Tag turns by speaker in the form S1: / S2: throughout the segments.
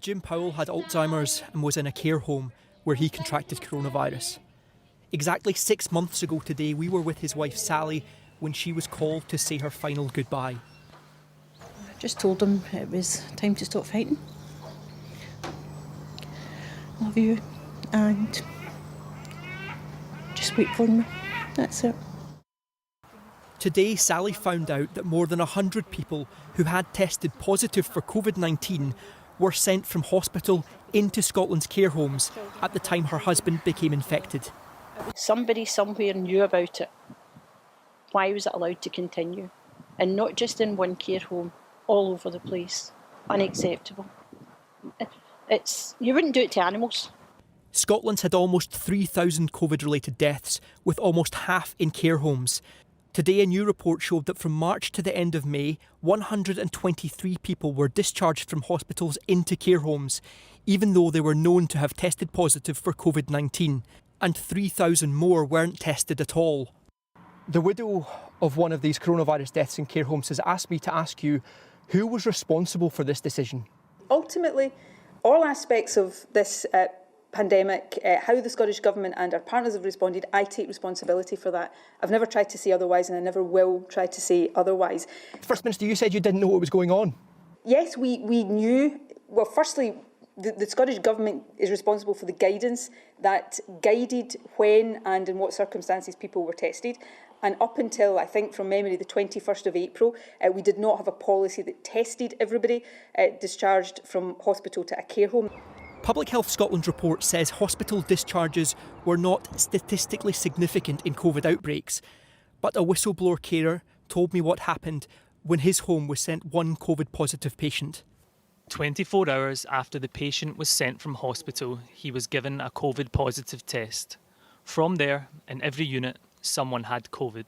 S1: Jim Powell had Alzheimer's and was in a care home where he contracted coronavirus. Exactly 6 months ago today, we were with his wife Sally when she was called to say her final goodbye.
S2: I just told him it was time to stop fighting. Love you, and just wait for me. That's it.
S1: Today, Sally found out that more than 100 people who had tested positive for COVID-19 were sent from hospital into Scotland's care homes at the time her husband became infected.
S2: Somebody somewhere knew about it. Why was it allowed to continue? And not just in one care home, all over the place. Unacceptable. You wouldn't do it to animals.
S1: Scotland's had almost 3,000 COVID-related deaths, with almost half in care homes. Today, a new report showed that from March to the end of May, 123 people were discharged from hospitals into care homes, even though they were known to have tested positive for COVID-19, and 3,000 more weren't tested at all. The widow of one of these coronavirus deaths in care homes has asked me to ask you, who was responsible for this decision?
S3: Ultimately, all aspects of this pandemic, how the Scottish Government and our partners have responded, I take responsibility for that. I've never tried to say otherwise, and I never will try to say otherwise.
S1: First Minister, you said you didn't know what was going on.
S3: Yes, we knew. Well, firstly, the Scottish Government is responsible for the guidance that guided when and in what circumstances people were tested. And up until, I think, from memory, the 21st of April, we did not have a policy that tested everybody discharged from hospital to a care home.
S1: Public Health Scotland's report says hospital discharges were not statistically significant in COVID outbreaks, but a whistleblower carer told me what happened when his home was sent one COVID-positive patient.
S4: 24 hours after the patient was sent from hospital, he was given a COVID-positive test. From there, in every unit, someone had COVID.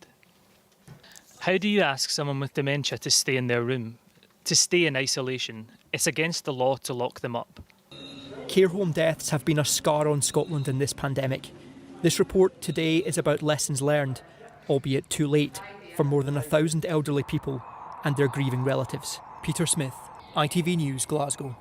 S4: How do you ask someone with dementia to stay in their room, to stay in isolation? It's against the law to lock them up.
S1: Care home deaths have been a scar on Scotland in this pandemic. This report today is about lessons learned, albeit too late, for more than 1,000 elderly people and their grieving relatives. Peter Smith, ITV News, Glasgow.